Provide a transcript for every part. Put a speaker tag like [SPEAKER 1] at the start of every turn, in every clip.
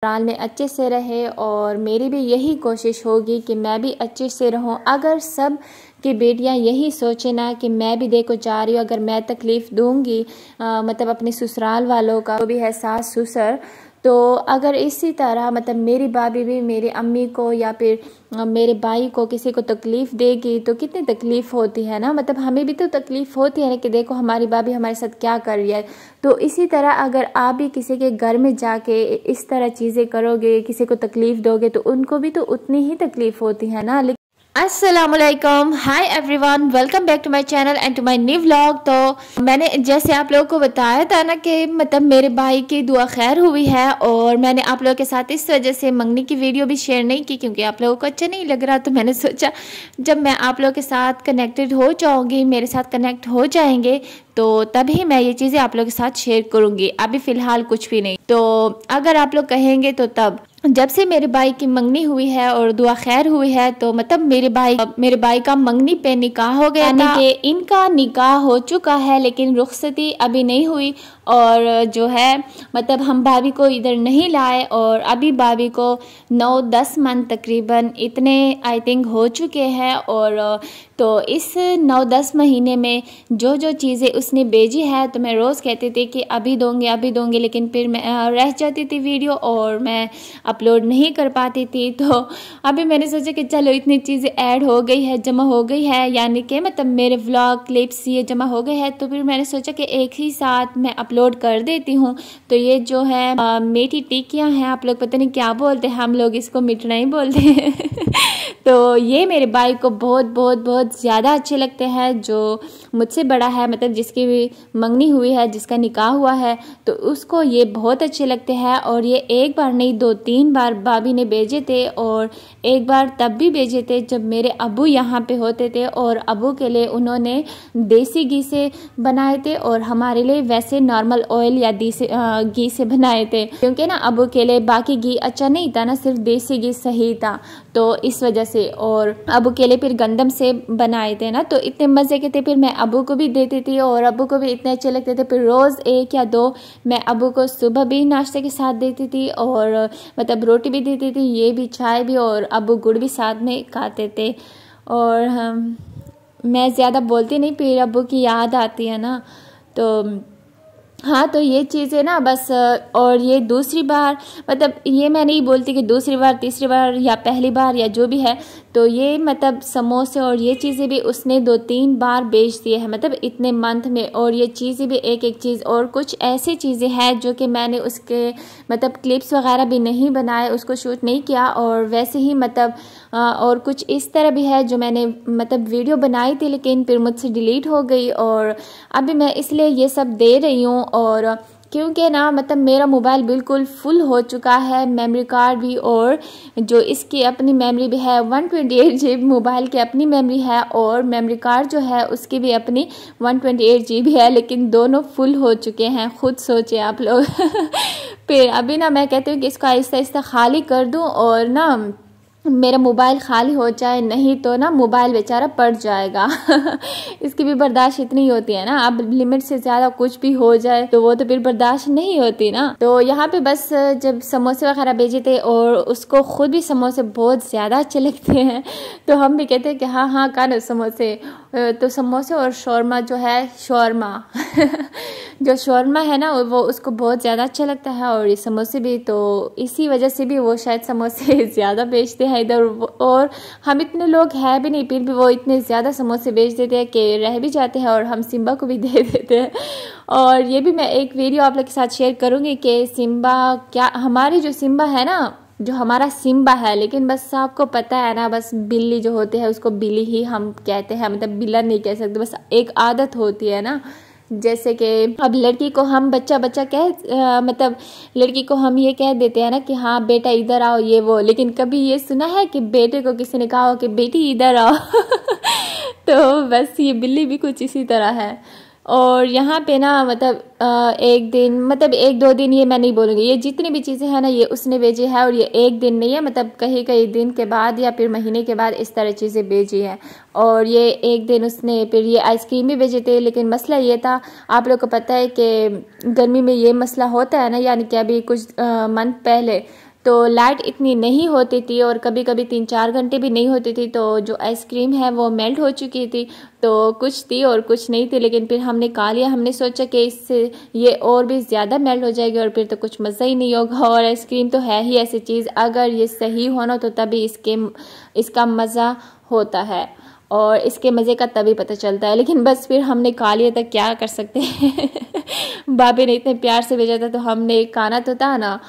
[SPEAKER 1] ससुराल में अच्छे से रहे और मेरी भी यही कोशिश होगी कि मैं भी अच्छे से रहूं। अगर सब की बेटियां यही सोचे ना कि मैं भी देखो जा रही हूँ, अगर मैं तकलीफ़ दूंगी मतलब अपने ससुराल वालों का, वो भी है सास ससुर, तो अगर इसी तरह मतलब मेरी भाभी भी मेरी अम्मी को या फिर मेरे भाई को किसी को तकलीफ़ देगी तो कितनी तकलीफ़ होती है ना। मतलब हमें भी तो तकलीफ़ होती है ना कि देखो हमारी भाभी हमारे साथ क्या कर रही है। तो इसी तरह अगर आप भी किसी के घर में जाके इस तरह चीज़ें करोगे, किसी को तकलीफ़ दोगे, तो उनको भी तो उतनी ही तकलीफ़ होती है ना। अस्सलामुअलैकुम, hi everyone, welcome back to my channel and to my new vlog. तो मैंने जैसे आप लोगों को बताया था ना कि मतलब मेरे भाई की दुआ खैर हुई है, और मैंने आप लोगों के साथ इस वजह से मंगनी की वीडियो भी शेयर नहीं की क्योंकि आप लोगों को अच्छा नहीं लग रहा। तो मैंने सोचा जब मैं आप लोगों के साथ कनेक्टेड हो जाऊँगी, मेरे साथ कनेक्ट हो जाएंगे, तो तभी मैं ये चीज़ें आप लोगों के साथ शेयर करूँगी। अभी फ़िलहाल कुछ भी नहीं। तो अगर आप लोग कहेंगे तो तब जब से मेरे भाई की मंगनी हुई है और दुआ खैर हुई है, तो मतलब मेरे भाई का मंगनी पे निकाह हो गया था। कि इनका निकाह हो चुका है लेकिन रुखसती अभी नहीं हुई, और जो है मतलब हम भाभी को इधर नहीं लाए, और अभी भाभी को 9-10 मंथ तकरीबन इतने आई थिंक हो चुके हैं। और तो इस 9-10 महीने में जो जो चीज़ें उसने भेजी है, तो मैं रोज़ कहती थी कि अभी दूंगी, लेकिन फिर मैं रह जाती थी वीडियो और मैं अपलोड नहीं कर पाती थी। तो अभी मैंने सोचा कि चलो इतनी चीज़ें ऐड हो गई है, जमा हो गई है, यानी कि मतलब मेरे व्लॉग क्लिप्स ये जमा हो गए हैं, तो फिर मैंने सोचा कि एक ही साथ मैं अपलोड कर देती हूँ। तो ये जो है मीठी टिक्कियाँ हैं, आप लोग पता नहीं क्या बोलते हैं, हम लोग इसको मिठना ही बोलते हैं तो ये मेरे भाई को बहुत बहुत बहुत ज़्यादा अच्छे लगते हैं। जो मुझसे बड़ा है, मतलब जिसकी भी मंगनी हुई है, जिसका निकाह हुआ है, तो उसको ये बहुत अच्छे लगते हैं। और ये एक बार नहीं 2-3 बार भाभी ने भेजे थे, और एक बार तब भी भेजे थे जब मेरे अबू यहाँ पे होते थे, और अबू के लिए उन्होंने देसी घी से बनाए थे और हमारे लिए वैसे नॉर्मल ऑयल या घी से बनाए थे, क्योंकि ना अबू के लिए बाकी घी अच्छा नहीं था ना, सिर्फ देसी घी सही था, तो इस वजह से। और अबू के लिए फिर गंदम से बनाए थे ना, तो इतने मज़े के थे। फिर मैं अबू को भी देती थी और अबू को भी इतने अच्छे लगते थे। फिर रोज़ 1 या 2 मैं अबू को सुबह भी नाश्ते के साथ देती थी, और मतलब रोटी भी देती थी, ये भी चाय भी, और अबू गुड़ भी साथ में खाते थे। और मैं ज़्यादा बोलती नहीं, फिर अबू की याद आती है ना। तो हाँ, तो ये चीज़ें ना बस। और ये दूसरी बार, मतलब ये मैं नहीं बोलती कि दूसरी बार, तीसरी बार या पहली बार या जो भी है, तो ये मतलब समोसे और ये चीज़ें भी उसने 2-3 बार बेच दिए हैं, मतलब इतने मंथ में। और ये चीज़ें भी एक चीज़, और कुछ ऐसी चीज़ें हैं जो कि मैंने उसके मतलब क्लिप्स वगैरह भी नहीं बनाए, उसको शूट नहीं किया, और वैसे ही मतलब और कुछ इस तरह भी है जो मैंने मतलब वीडियो बनाई थी लेकिन फिर मुझसे डिलीट हो गई, और अभी मैं इसलिए ये सब दे रही हूँ। और क्योंकि ना मतलब मेरा मोबाइल बिल्कुल फुल हो चुका है, मेमोरी कार्ड भी, और जो इसकी अपनी मेमोरी भी है 128 GB, मोबाइल की अपनी मेमोरी है, और मेमोरी कार्ड जो है उसकी भी अपनी 128 GB है, लेकिन दोनों फुल हो चुके हैं। खुद सोचे आप लोग फिर अभी ना मैं कहती हूँ कि इसको आहिस्ता आहिस्ता खाली कर दूँ, और ना मेरा मोबाइल खाली हो जाए, नहीं तो ना मोबाइल बेचारा पड़ जाएगा इसकी भी बर्दाश्त इतनी होती है ना, अब लिमिट से ज़्यादा कुछ भी हो जाए तो वो तो फिर बर्दाश्त नहीं होती ना। तो यहाँ पे बस जब समोसे वगैरह भेजे थे, और उसको खुद भी समोसे बहुत ज़्यादा अच्छे लगते हैं, तो हम भी कहते हैं कि हाँ हाँ खाना समोसे। तो समोसे और शौरमा जो है, शौरमा जो शौरमा है ना, वो उसको बहुत ज़्यादा अच्छा लगता है, और ये समोसे भी, तो इसी वजह से भी वो शायद समोसे ज़्यादा बेचते हैं इधर। और हम इतने लोग हैं भी नहीं, फिर भी वो इतने ज़्यादा समोसे बेच देते हैं कि रह भी जाते हैं, और हम सिम्बा को भी दे देते हैं। और ये भी मैं एक वीडियो आप लोग के साथ शेयर करूँगी कि सिम्बा क्या, हमारी जो सिम्बा है ना, जो हमारा सिम्बा है, लेकिन बस आपको पता है ना, बस बिल्ली जो होते हैं उसको बिल्ली ही हम कहते हैं, मतलब बिल्ला नहीं कह सकते, बस एक आदत होती है ना। जैसे कि अब लड़की को हम बच्चा मतलब लड़की को हम ये कह देते हैं ना कि हाँ बेटा इधर आओ, ये वो, लेकिन कभी ये सुना है कि बेटे को किसी ने कहा हो कि बेटी इधर आओ तो बस ये बिल्ली भी कुछ इसी तरह है। और यहाँ पे ना मतलब एक दिन, मतलब 1-2 दिन, ये मैं नहीं बोलूँगी, ये जितनी भी चीज़ें हैं ना ये उसने भेजी है, और ये एक दिन नहीं है, मतलब कई दिन के बाद या फिर महीने के बाद इस तरह चीज़ें भेजी है। और ये एक दिन उसने फिर ये आइसक्रीम भी भेजे थे, लेकिन मसला ये था, आप लोग को पता है कि गर्मी में ये मसला होता है ना, यानी कि अभी कुछ मंथ पहले तो लाइट इतनी नहीं होती थी और कभी कभी 3-4 घंटे भी नहीं होती थी, तो जो आइसक्रीम है वो मेल्ट हो चुकी थी। तो कुछ थी और कुछ नहीं थी, लेकिन फिर हमने खा लिया। हमने सोचा कि इससे ये और भी ज़्यादा मेल्ट हो जाएगी और फिर तो कुछ मज़ा ही नहीं होगा। और आइसक्रीम तो है ही ऐसी चीज़, अगर ये सही होना तो तभी इसका मज़ा होता है और इसके मज़े का तभी पता चलता है। लेकिन बस फिर हमने खा लिया था, क्या कर सकते हैं। भाभी ने इतने प्यार से भेजा था तो हमने खाना तो था ना।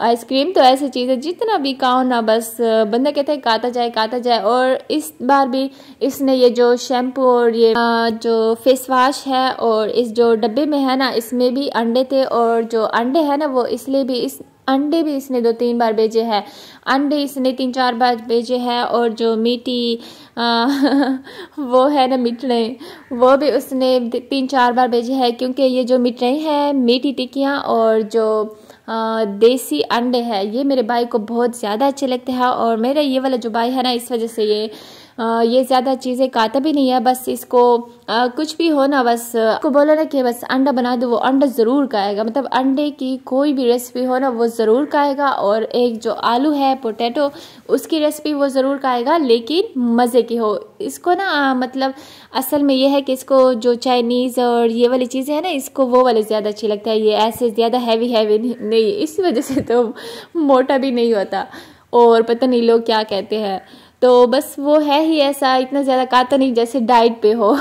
[SPEAKER 1] आइसक्रीम तो ऐसी चीज़ है जितना भी खाओ ना, बस बंदा कहता है खाता जाए। और इस बार भी इसने ये जो शैम्पू और ये जो फेस वॉश है और इस जो डब्बे में है ना, इसमें भी अंडे थे। और जो अंडे है ना वो इसलिए भी अंडे भी इसने 2-3 बार भेजे हैं। अंडे इसने 3-4 बार भेजे हैं। और जो मीठी वो है ना मिठाई, वो भी उसने 3-4 बार भेजे हैं। क्योंकि ये जो मिठाई है, मीठी टिक्कियाँ और जो देसी अंडे हैं, ये मेरे भाई को बहुत ज़्यादा अच्छे लगते हैं। और मेरा ये वाला जो भाई है ना, इस वजह से ये ज़्यादा चीज़ें खाता भी नहीं है। बस इसको कुछ भी हो ना, बस को बोलो ना कि बस अंडा बना दो, वो अंडा ज़रूर खाएगा। मतलब अंडे की कोई भी रेसिपी हो ना वो ज़रूर खाएगा। और एक जो आलू है पोटैटो, उसकी रेसिपी वो ज़रूर खाएगा, लेकिन मज़े की हो। इसको ना मतलब असल में ये है कि इसको जो चाइनीज़ और ये वाली चीज़ें हैं ना, इसको वो वाले ज़्यादा अच्छी लगता है। ये ऐसे ज़्यादा हैवी नहीं, इस वजह से तो मोटा भी नहीं होता। और पता नहीं लोग क्या कहते हैं, तो बस वो है ही ऐसा, इतना ज़्यादा खाता नहीं जैसे डाइट पे हो।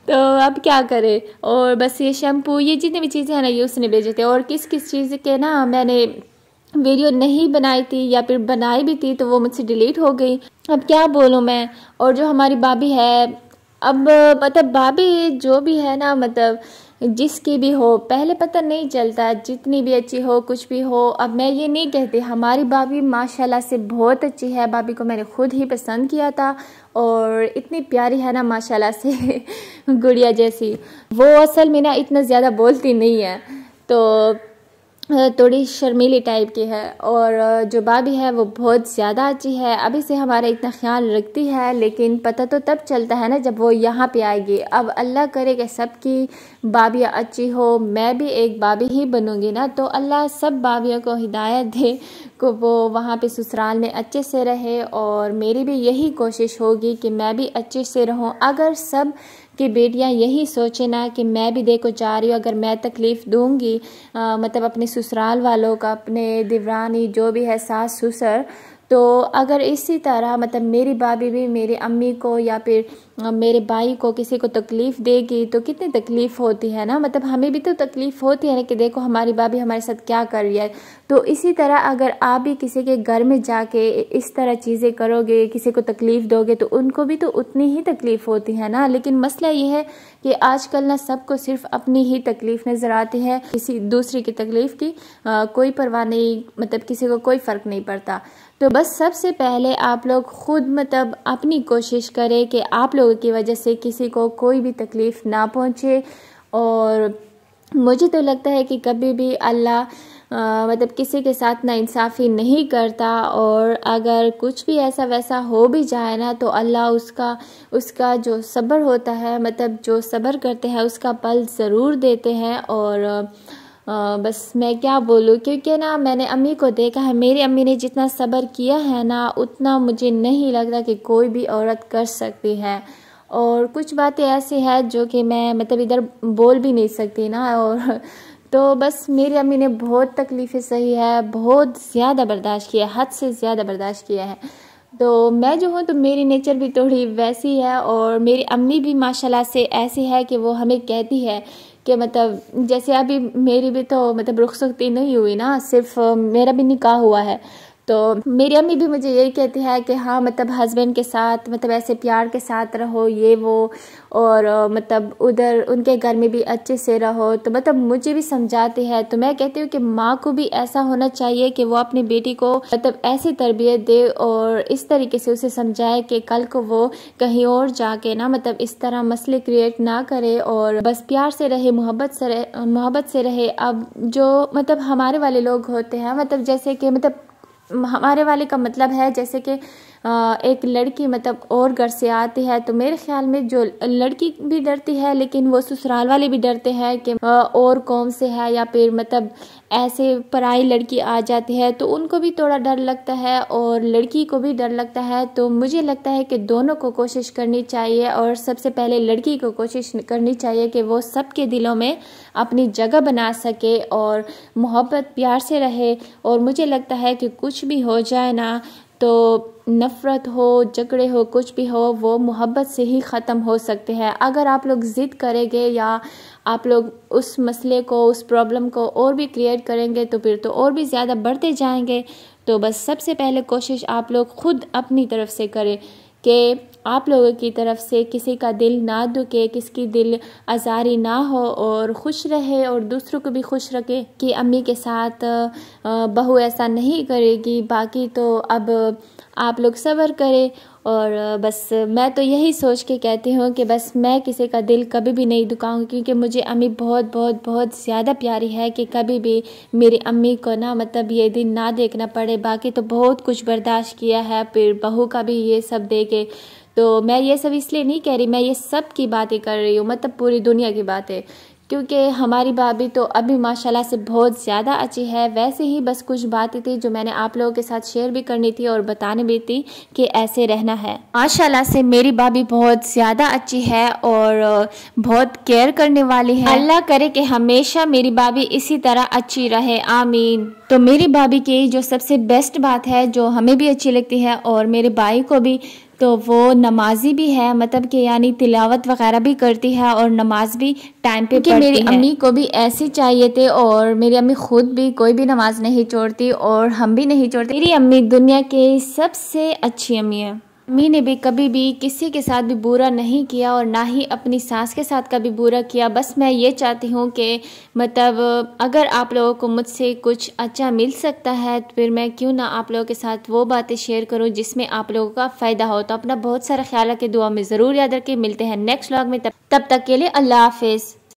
[SPEAKER 1] तो अब क्या करे। और बस ये शैम्पू, ये जितनी भी चीज़ें हैं ना, ये उसने भेजे थे। और किस किस चीज़ के ना मैंने वीडियो नहीं बनाई थी या फिर बनाई भी थी तो वो मुझसे डिलीट हो गई। अब क्या बोलूँ मैं। और जो हमारी भाभी है, अब मतलब भाभी जो भी है ना, मतलब जिसकी भी हो, पहले पता नहीं चलता, जितनी भी अच्छी हो कुछ भी हो। अब मैं ये नहीं कहती, हमारी भाभी माशाल्लाह से बहुत अच्छी है। भाभी को मैंने खुद ही पसंद किया था और इतनी प्यारी है ना माशाल्लाह से, गुड़िया जैसी। वो असल में ना इतना ज़्यादा बोलती नहीं है, तो थोड़ी शर्मीली टाइप की है। और जो भाभी है वो बहुत ज़्यादा अच्छी है, अभी से हमारा इतना ख्याल रखती है। लेकिन पता तो तब चलता है ना जब वो यहाँ पे आएगी। अब अल्लाह करे कि सबकी भाभियाँ अच्छी हो, मैं भी एक भाभी ही बनूंगी ना, तो अल्लाह सब भाभियों को हिदायत दे को वो वहाँ पे ससुराल में अच्छे से रहे। और मेरी भी यही कोशिश होगी कि मैं भी अच्छे से रहूँ। अगर सब कि बेटियां यही सोचे ना कि मैं भी देखो जा रही हूँ, अगर मैं तकलीफ़ दूंगी मतलब अपने ससुराल वालों का, अपने दिवरानी जो भी है, सास ससुर, तो अगर इसी तरह मतलब मेरी भाभी भी मेरी अम्मी को या फिर मेरे भाई को किसी को तकलीफ़ देगी तो कितनी तकलीफ़ होती है ना। मतलब हमें भी तो तकलीफ़ होती है ना कि देखो हमारी भाभी हमारे साथ क्या कर रही है। तो इसी तरह अगर आप भी किसी के घर में जाके इस तरह चीज़ें करोगे, किसी को तकलीफ़ दोगे, तो उनको भी तो उतनी ही तकलीफ़ होती है ना। लेकिन मसला ये है कि आजकल ना सबको सिर्फ अपनी ही तकलीफ़ नज़र आती है, किसी दूसरी की तकलीफ़ की कोई परवाह नहीं, मतलब किसी को कोई फ़र्क नहीं पड़ता। तो बस सबसे पहले आप लोग खुद मतलब अपनी कोशिश करें कि आप लोगों की वजह से किसी को कोई भी तकलीफ़ ना पहुँचे। और मुझे तो लगता है कि कभी भी अल्लाह मतलब किसी के साथ नाइंसाफ़ी नहीं करता। और अगर कुछ भी ऐसा वैसा हो भी जाए ना, तो अल्लाह उसका जो सब्र होता है, मतलब जो सब्र करते हैं उसका फल ज़रूर देते हैं। और बस मैं क्या बोलूँ, क्योंकि ना मैंने अम्मी को देखा है, मेरी अम्मी ने जितना सब्र किया है ना, उतना मुझे नहीं लगता कि कोई भी औरत कर सकती है। और कुछ बातें ऐसी हैं जो कि मैं मतलब इधर बोल भी नहीं सकती ना। और तो बस मेरी अम्मी ने बहुत तकलीफ़ें सही है, बहुत ज़्यादा बर्दाश्त किया, हद से ज़्यादा बर्दाश्त किया है। तो मैं जो हूँ तो मेरी नेचर भी थोड़ी वैसी है। और मेरी अम्मी भी माशाल्लाह से ऐसी है कि वो हमें कहती है कि मतलब जैसे अभी मेरी भी तो मतलब रुखसती नहीं हुई ना, सिर्फ मेरा भी निकाह हुआ है। तो मेरी अम्मी भी मुझे यही कहती है कि हाँ मतलब हस्बैंड के साथ मतलब ऐसे प्यार के साथ रहो, ये वो, और मतलब उधर उनके घर में भी अच्छे से रहो। तो मतलब मुझे भी समझाती है। तो मैं कहती हूँ कि माँ को भी ऐसा होना चाहिए कि वो अपनी बेटी को मतलब ऐसी तरबियत दे और इस तरीके से उसे समझाए कि कल को वो कहीं और जाके ना मतलब इस तरह मसले क्रिएट ना करे और बस प्यार से रहे, मोहब्बत से रहे। अब जो मतलब हमारे वाले लोग होते हैं, मतलब जैसे कि मतलब हमारे वाले का मतलब है जैसे कि एक लड़की मतलब और घर से आती है तो मेरे ख्याल में जो लड़की भी डरती है, लेकिन वो ससुराल वाले भी डरते हैं कि और कौम से है या फिर मतलब ऐसे पराई लड़की आ जाती है तो उनको भी थोड़ा डर लगता है और लड़की को भी डर लगता है। तो मुझे लगता है कि दोनों को कोशिश करनी चाहिए और सबसे पहले लड़की को कोशिश करनी चाहिए कि वो सबके दिलों में अपनी जगह बना सके और मोहब्बत प्यार से रहे। और मुझे लगता है कि कुछ भी हो जाए ना, तो नफ़रत हो, झगड़े हो, कुछ भी हो, वो मोहब्बत से ही ख़त्म हो सकते हैं। अगर आप लोग ज़िद करेंगे या आप लोग उस मसले को, उस प्रॉब्लम को और भी क्रिएट करेंगे तो फिर तो और भी ज़्यादा बढ़ते जाएंगे। तो बस सबसे पहले कोशिश आप लोग खुद अपनी तरफ से करें कि आप लोगों की तरफ से किसी का दिल ना दुखे, किसी की दिल आज़ारी ना हो और खुश रहे और दूसरों को भी खुश रखे कि अम्मी के साथ बहू ऐसा नहीं करेगी। बाकी तो अब आप लोग सब्र करें। और बस मैं तो यही सोच के कहती हूँ कि बस मैं किसी का दिल कभी भी नहीं दुखाऊंगी, क्योंकि मुझे अम्मी बहुत बहुत बहुत ज़्यादा प्यारी है कि कभी भी मेरी अम्मी को ना मतलब ये दिन ना देखना पड़े। बाकी तो बहुत कुछ बर्दाश्त किया है, फिर बहू का भी ये सब देखे। तो मैं ये सब इसलिए नहीं कह रही, मैं ये सब की बातें कर रही हूँ, मतलब पूरी दुनिया की बातें, क्योंकि हमारी भाभी तो अभी माशाल्लाह से बहुत ज़्यादा अच्छी है। वैसे ही बस कुछ बातें थी जो मैंने आप लोगों के साथ शेयर भी करनी थी और बताने भी थी कि ऐसे रहना है। माशाल्लाह से मेरी भाभी बहुत ज़्यादा अच्छी है और बहुत केयर करने वाली है। अल्लाह करे कि हमेशा मेरी भाभी इसी तरह अच्छी रहे, आमीन। तो मेरी भाभी की जो सबसे बेस्ट बात है जो हमें भी अच्छी लगती है और मेरे भाई को भी, तो वो नमाजी भी है, मतलब कि यानी तिलावत वगैरह भी करती है और नमाज भी टाइम पे पढ़ती है। मेरी अम्मी को भी ऐसे चाहिए थे और मेरी अम्मी खुद भी कोई भी नमाज नहीं छोड़ती और हम भी नहीं छोड़ते। मेरी अम्मी दुनिया की सबसे अच्छी अम्मी है। अम्मी ने भी कभी भी किसी के साथ भी बुरा नहीं किया और ना ही अपनी सास के साथ कभी बुरा किया। बस मैं ये चाहती हूँ कि मतलब अगर आप लोगों को मुझसे कुछ अच्छा मिल सकता है तो फिर मैं क्यों ना आप लोगों के साथ वो बातें शेयर करूँ जिसमें आप लोगों का फ़ायदा हो। तो अपना बहुत सारा ख्याल रखें, दुआ में ज़रूर याद रखें। मिलते हैं नेक्स्ट व्लॉग में, तब तक के लिए अल्लाह हाफिज़।